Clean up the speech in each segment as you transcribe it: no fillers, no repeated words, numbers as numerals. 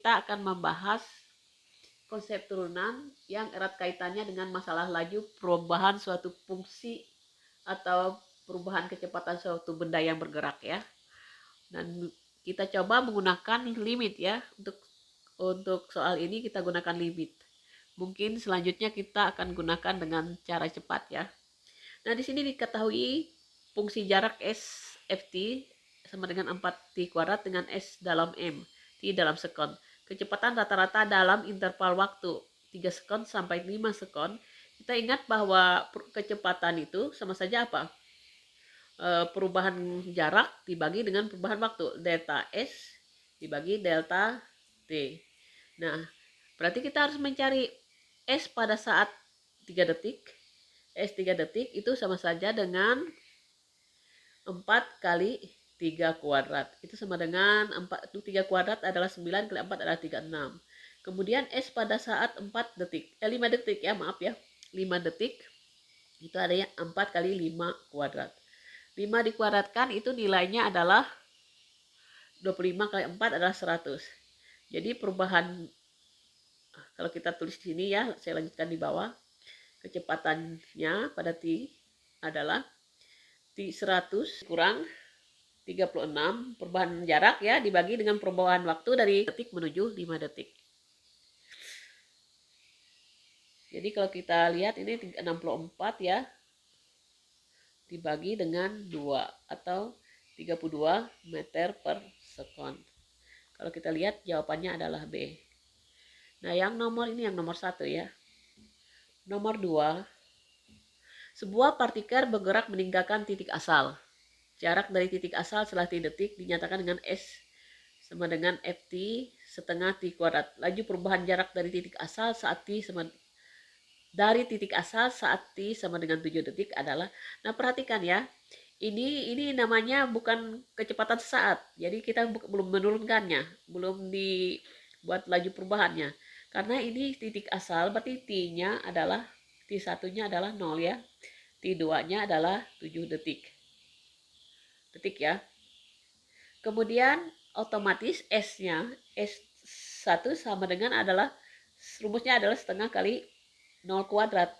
kita akan membahas konsep turunan yang erat kaitannya dengan masalah laju perubahan suatu fungsi atau perubahan kecepatan suatu benda yang bergerak ya. Dan kita coba menggunakan limit ya. Untuk soal ini kita gunakan limit. Mungkin selanjutnya kita akan gunakan dengan cara cepat ya. Nah, di sini diketahui fungsi jarak S ft sama dengan 4t kuadrat dengan S dalam M, T dalam sekon. Kecepatan rata-rata dalam interval waktu 3 sekon sampai 5 sekon. Kita ingat bahwa kecepatan itu sama saja apa? Perubahan jarak dibagi dengan perubahan waktu. Delta S dibagi delta T. Nah, berarti kita harus mencari S pada saat 3 detik. S 3 detik itu sama saja dengan 4 kali 3 kuadrat. Itu sama dengan 3 kuadrat adalah 9 kali 4 adalah 36. Kemudian S pada saat 5 detik ya, maaf ya. 5 detik itu ada yang 4 kali 5 kuadrat. 5 dikuadratkan itu nilainya adalah 25 kali 4 adalah 100. Jadi perubahan, kalau kita tulis di sini ya, saya lanjutkan di bawah. Kecepatannya pada T adalah T 100 kurang 36 perubahan jarak ya dibagi dengan perubahan waktu dari detik menuju 5 detik. Jadi kalau kita lihat ini 64 ya dibagi dengan 2 atau 32 meter per sekon. Kalau kita lihat jawabannya adalah B. Nah, yang nomor ini yang nomor 1 ya. Nomor 2, sebuah partikel bergerak meninggalkan titik asal. Jarak dari titik asal setelah T detik dinyatakan dengan S sama dengan Ft setengah T kuadrat. Laju perubahan jarak dari titik asal saat T sama dengan 7 detik adalah, nah perhatikan ya, ini namanya bukan kecepatan sesaat. Jadi kita belum menurunkannya, belum dibuat laju perubahannya. Karena ini titik asal, berarti T-nya adalah, T1-nya adalah 0 ya. T2-nya adalah 7 detik ya. Kemudian otomatis S-nya, S1 sama dengan rumusnya adalah setengah kali 0 kuadrat.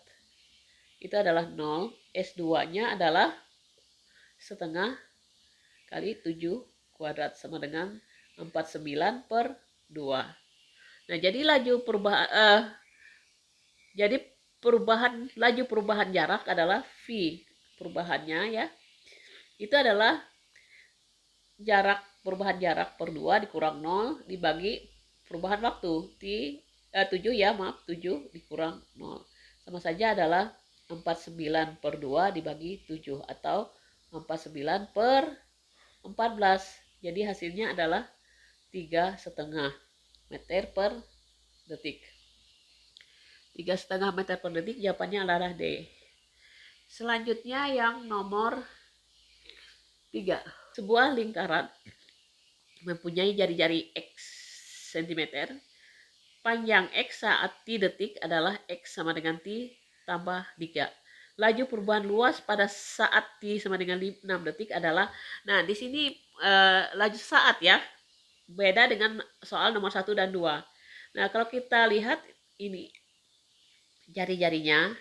Itu adalah 0. S2-nya adalah setengah kali 7 kuadrat sama dengan 49 per 2. Nah, jadi laju perubahan jarak adalah V perubahannya ya. Itu adalah perubahan jarak per 2 dikurang 0 dibagi perubahan waktu 7 ya, maaf 7 dikurang 0. Sama saja adalah 49 per 2 dibagi 7 atau 49 per 14. Jadi hasilnya adalah 3,5 meter per detik. 3,5 meter per detik, jawabannya adalah D. Selanjutnya yang nomor 3. Sebuah lingkaran mempunyai jari-jari X cm. Panjang X saat T detik adalah X sama dengan T tambah 3. Laju perubahan luas pada saat T sama dengan 6 detik adalah, nah di sini laju saat ya. Beda dengan soal nomor 1 dan 2. Nah, kalau kita lihat ini jari-jarinya,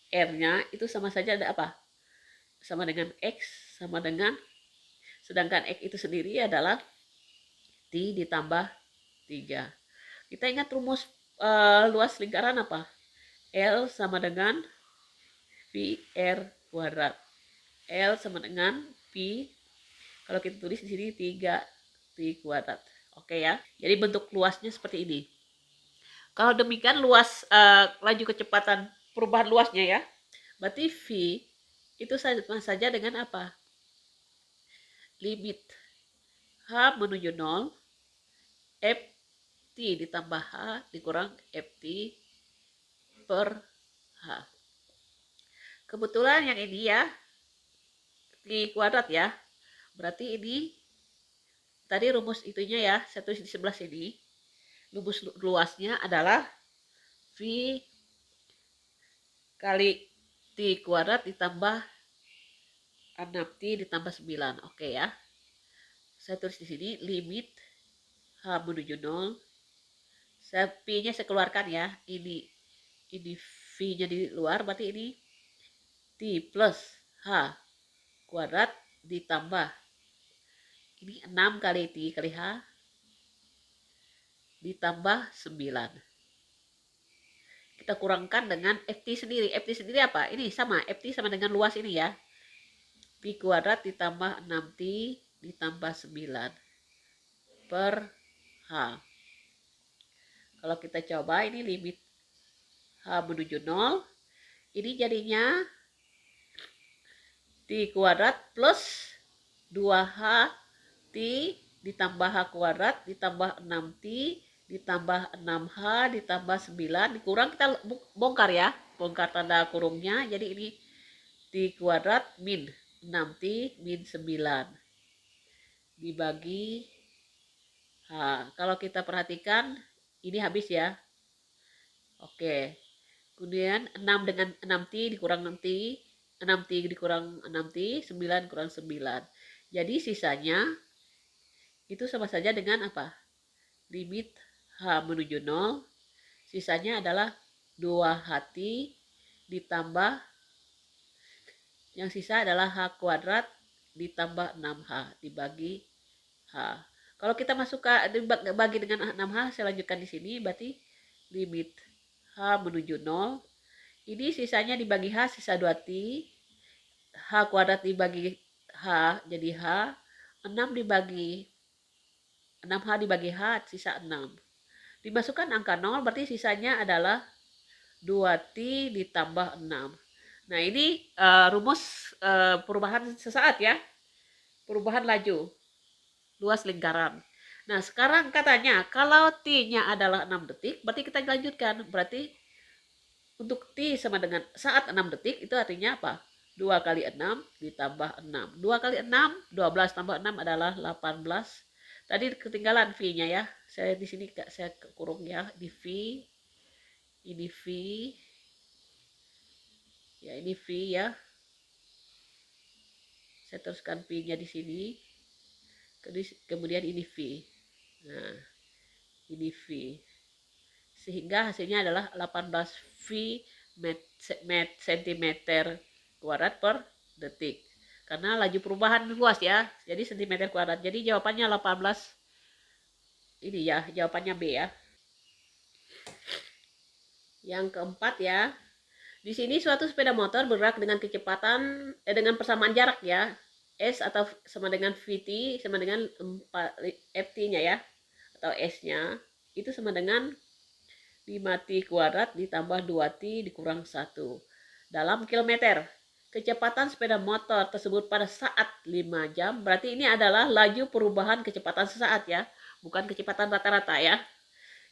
R-nya itu sama saja ada apa? Sama dengan X sama dengan, sedangkan X itu sendiri adalah T ditambah 3. Kita ingat rumus luas lingkaran apa? L sama dengan PR kuadrat. L sama dengan P, kalau kita tulis di sini 3T kuadrat. Oke ya. Jadi bentuk luasnya seperti ini. Kalau demikian luas laju kecepatan perubahan luasnya ya. Berarti V itu sama saja dengan apa? Limit H menuju 0 Ft ditambah H dikurang Ft per H. Kebetulan yang ini ya T kuadrat ya. Berarti ini tadi rumus itunya ya, saya tulis di sebelah sini. Rumus luasnya adalah V kali T kuadrat ditambah 6T ditambah 9. Oke ya. Saya tulis di sini limit H menuju 0 P-nya saya keluarkan ya. Ini V-nya di luar, berarti ini T plus H kuadrat ditambah. Ini 6 kali T kali H ditambah 9. Kita kurangkan dengan FT sendiri. FT sendiri apa? Ini sama, FT sama dengan luas ini ya. Pi kuadrat ditambah 6T ditambah 9 per H. Kalau kita coba ini limit H menuju 0. Ini jadinya T kuadrat plus 2H T ditambah H kuadrat ditambah 6T ditambah 6H ditambah 9 dikurang, kita bongkar ya, bongkar tanda kurungnya. Jadi ini T kuadrat min 6T min 9 dibagi H. Kalau kita perhatikan ini habis ya. Oke. Kemudian 6 dengan 6T dikurang 6T, 6T dikurang 6T, 9 kurang 9. Jadi sisanya itu sama saja dengan apa? Limit H menuju 0, sisanya adalah 2HT ditambah, yang sisa adalah H kuadrat ditambah 6H dibagi H. Kalau kita masukkan dibagi dengan 6H, saya lanjutkan di sini, berarti limit H menuju 0. Ini sisanya dibagi H, sisa 2T. H kuadrat dibagi H, jadi H. 6 dibagi 6H dibagi H, sisa 6. Dimasukkan angka 0, berarti sisanya adalah 2T ditambah 6. Nah ini rumus perubahan sesaat ya. Perubahan laju luas lingkaran. Nah sekarang katanya kalau T-nya adalah 6 detik, berarti kita lanjutkan. Berarti untuk T sama dengan saat 6 detik, itu artinya apa? 2 kali 6 ditambah 6. 2 kali 6, 12 tambah 6 adalah 18. Tadi ketinggalan V-nya ya. Saya di sini saya kurung ya. Di V. Ini V. Ya ini V ya. Saya teruskan V-nya di sini. Kemudian ini V. Nah, ini V. Sehingga hasilnya adalah 18 V cm kuadrat per detik. Karena laju perubahan luas ya. Jadi cm kuadrat. Jadi jawabannya 18. Ini ya, jawabannya B ya. Yang keempat ya. Di sini suatu sepeda motor bergerak dengan kecepatan dengan persamaan jarak ya. S atau sama dengan VT sama dengan 4 FT-nya ya, atau S-nya itu sama dengan 5T kuadrat ditambah 2T dikurang 1 dalam kilometer. Kecepatan sepeda motor tersebut pada saat 5 jam, berarti ini adalah laju perubahan kecepatan sesaat ya, bukan kecepatan rata-rata ya.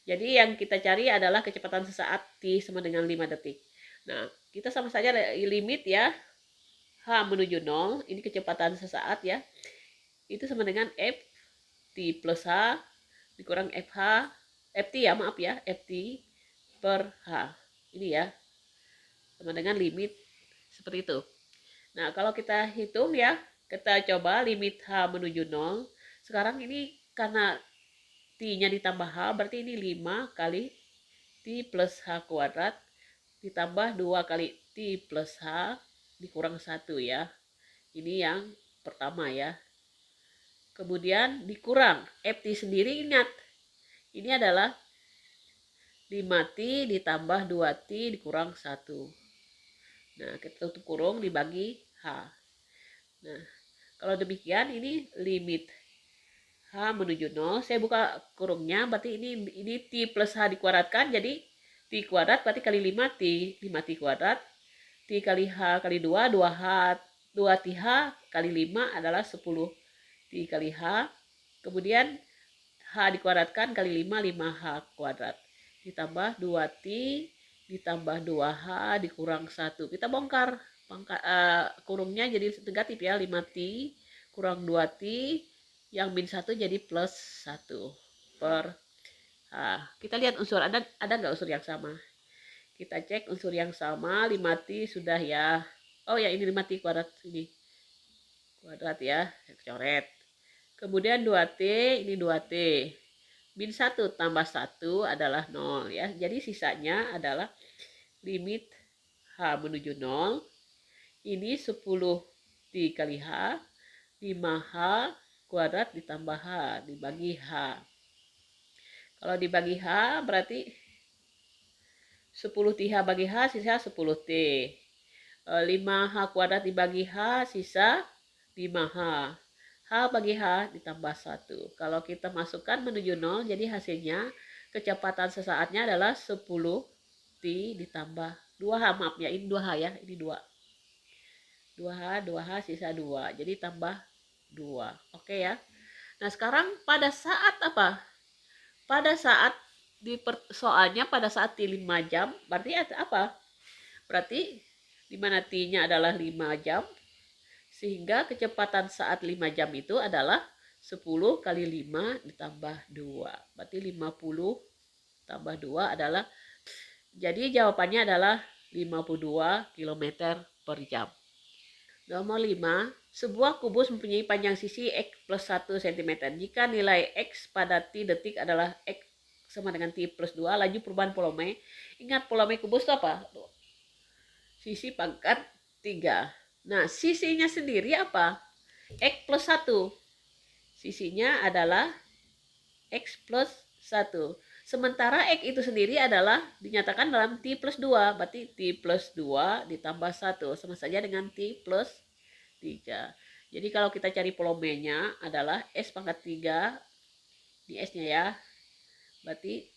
Jadi yang kita cari adalah kecepatan sesaat T sama dengan 5 detik. Nah, kita sama saja limit ya. H menuju 0, ini kecepatan sesaat ya. Itu sama dengan F T plus H dikurang FH, FT ya, maaf ya, FT per H. Ini ya. Sama dengan limit seperti itu. Nah, kalau kita hitung ya, kita coba limit H menuju 0. Sekarang ini karena T-nya ditambah H, berarti ini 5 kali T plus H kuadrat ditambah 2 kali T plus H dikurang 1 ya. Ini yang pertama ya. Kemudian dikurang FT sendiri, ingat. Ini adalah 5T ditambah 2T dikurang 1. Nah, kita tutup kurung dibagi H. Nah, kalau demikian ini limit H menuju 0. Saya buka kurungnya, berarti ini T plus H dikuadratkan, jadi T kuadrat berarti kali 5T, 5T kuadrat. T kali H kali 2, 2H, 2TH kali 5 adalah 10 T kali H. Kemudian H dikuadratkan kali 5, 5H kuadrat. Ditambah 2T, ditambah 2H, dikurang 1. Kita bongkar kurungnya jadi negatif ya, 5T kurang 2T, yang min 1 jadi plus 1 per H. Kita lihat unsur, ada nggak unsur yang sama? Kita cek unsur yang sama, 5T sudah ya. Oh ya, ini 5T kuadrat ini. Kuadrat ya, saya coret. Kemudian 2T, ini 2T. min 1 tambah 1 adalah 0 ya. Jadi sisanya adalah limit H menuju 0. Ini 10 dikali H, 5H kuadrat ditambah H dibagi H. Kalau dibagi H berarti 10T H bagi H sisa 10T. 5H kuadrat dibagi H sisa 5H. H bagi H ditambah 1. Kalau kita masukkan menuju 0, jadi hasilnya kecepatan sesaatnya adalah 10T ditambah 2H. Maaf ya, ini 2H ya, ini 2. 2H sisa 2. Jadi tambah 2. Oke ya. Nah, sekarang pada saat apa? Pada saat soalnya pada saat T 5 jam, berarti apa? Berarti di mana T-nya adalah 5 jam, sehingga kecepatan saat 5 jam itu adalah 10 kali 5 ditambah 2. Berarti 50 tambah 2 adalah, jadi jawabannya adalah 52 km per jam. Nomor 5, sebuah kubus mempunyai panjang sisi X plus 1 cm. Jika nilai X pada T detik adalah X sama dengan T plus 2, laju perubahan volume. Ingat volume kubus itu apa? Sisi pangkat 3. Nah, sisinya sendiri apa? X plus 1. Sisinya adalah X plus 1. Sementara X itu sendiri adalah dinyatakan dalam T plus 2. Berarti T plus 2 ditambah 1. Sama saja dengan T plus 3. Jadi kalau kita cari volumenya adalah S pangkat 3. Ini S-nya ya. Berarti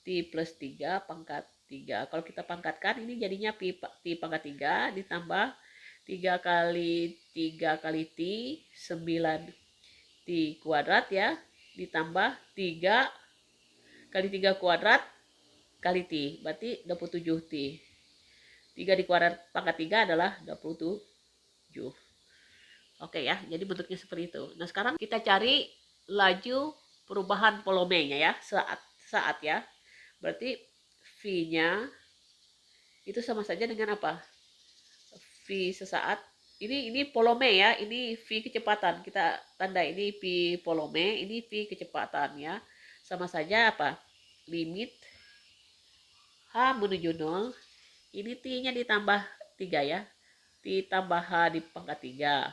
T plus 3 pangkat 3. Kalau kita pangkatkan ini jadinya T pangkat 3 ditambah 3 kali 3 kali T 9 T kuadrat ya, ditambah 3 kali 3 kuadrat kali T, berarti 27 T. 3 di kuadrat pangkat 3 adalah 27. Oke ya, jadi bentuknya seperti itu. Nah, sekarang kita cari laju perubahan volumenya ya, saat ya. Berarti V-nya itu sama saja dengan apa? V sesaat. Ini volume ya, ini V kecepatan. Kita tanda ini V volume, ini V kecepatan ya. Sama saja apa? Limit H menuju 0. Ini T-nya ditambah 3 ya. T tambah H di pangkat 3.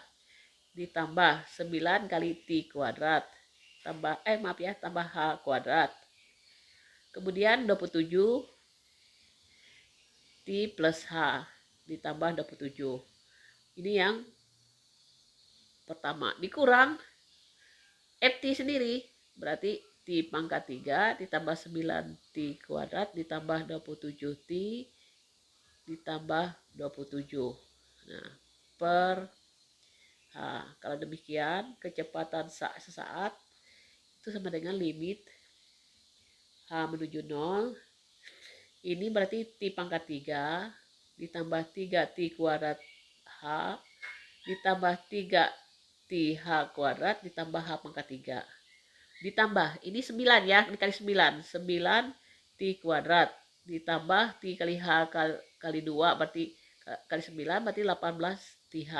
Ditambah 9 kali T kuadrat. Tambah tambah H kuadrat. Kemudian 27 T plus H ditambah 27. Ini yang pertama. Dikurang FT sendiri. Berarti T pangkat 3 ditambah 9T kuadrat ditambah 27T ditambah 27. Nah, per H. Kalau demikian, kecepatan sesaat itu sama dengan limit H menuju 0. Ini berarti T pangkat 3 ditambah 3T kuadrat H ditambah 3TH kuadrat ditambah H pangkat 3. Ditambah, ini 9 ya, dikali 9. 9T kuadrat ditambah T kali H kali 2, berarti kali 9, berarti 18TH.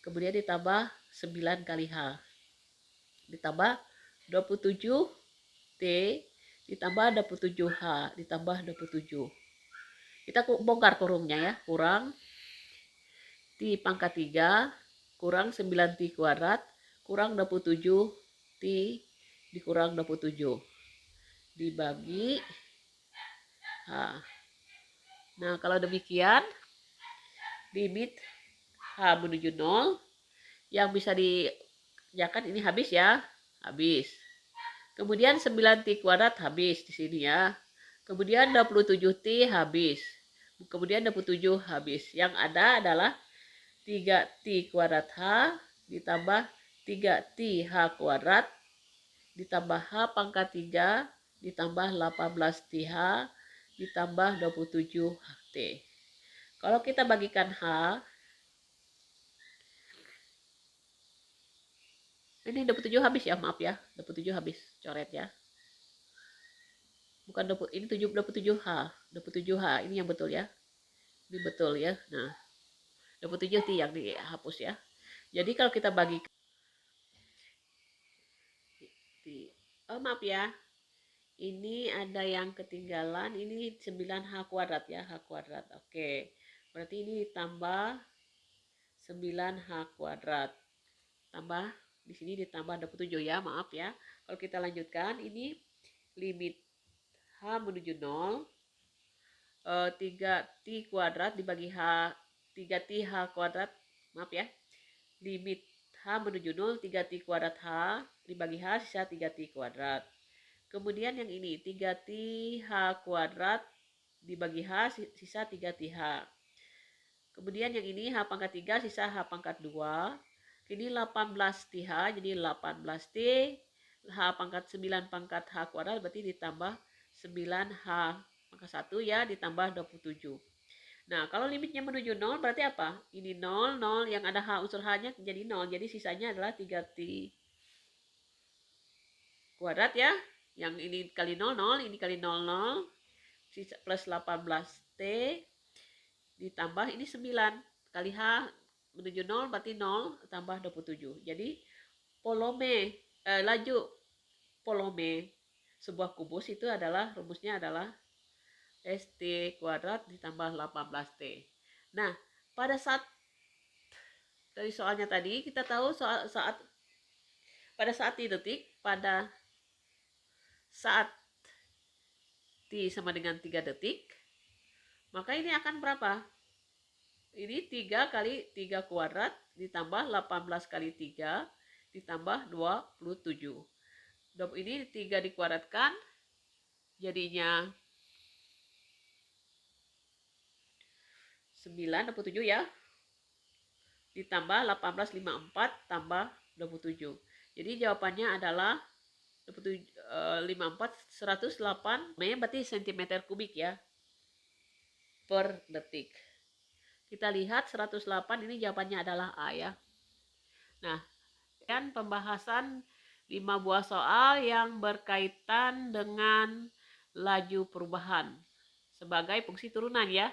Kemudian ditambah 9 kali H. Ditambah 27T ditambah 27H ditambah 27. Kita bongkar kurungnya ya, kurang T pangkat 3 kurang 9T kuadrat kurang 27T dikurang 27 dibagi H. Nah, kalau demikian limit H menuju 0 yang bisa dikerjakan ini habis ya, habis. Kemudian 9T kuadrat habis di sini ya. Kemudian 27T habis. Kemudian 27 habis. Yang ada adalah 3T kuadrat H ditambah 3T H kuadrat ditambah H pangkat 3 ditambah 18TH ditambah 27T. Kalau kita bagikan H, ini 27 habis ya, maaf ya, 27 habis, coret ya. Bukan 20, ini 27H, 27H, ini yang betul ya. Ini betul ya. Nah, 27 T yang dihapus ya. Jadi kalau kita bagi Maaf ya, ini ada yang ketinggalan, ini 9H kuadrat ya, H kuadrat. Oke, berarti ini ditambah 9H kuadrat. Tambah, di sini ditambah 27 ya, maaf ya. Kalau kita lanjutkan, ini limit H menuju 0, 3T kuadrat dibagi H, 3T H kuadrat, maaf ya. Limit H menuju 0, 3T kuadrat H dibagi H, sisa 3T kuadrat. Kemudian yang ini 3T H kuadrat dibagi H, sisa 3TH. Kemudian yang ini H pangkat 3, sisa H pangkat 2. Ini 18TH, jadi 18T. H pangkat 9 pangkat H kuadrat berarti ditambah 9H pangkat 1 ya, ditambah 27. Nah, kalau limitnya menuju 0 berarti apa? Ini 0, 0, yang ada H unsur H-nya jadi 0. Jadi sisanya adalah 3T kuadrat ya. Yang ini kali 0, 0, ini kali 0, 0. Sisa plus 18T ditambah ini 9 kali H menuju 0 berarti 0 tambah 27. Jadi laju Polome sebuah kubus itu adalah rumusnya adalah ST kuadrat ditambah 18T. Nah, pada saat dari soalnya tadi kita tahu pada saat T detik, pada saat T sama dengan 3 detik, maka ini akan berapa? Ini 3 kali 3 kuadrat ditambah 18 kali 3 ditambah 27. Ini 3 dikuadratkan jadinya 9, 27 ya. Ditambah 18, 54 tambah 27. Jadi jawabannya adalah 54, 108 berarti cm kubik ya per detik. Kita lihat 108 ini jawabannya adalah A ya. Nah, dan pembahasan 5 buah soal yang berkaitan dengan laju perubahan sebagai fungsi turunan ya.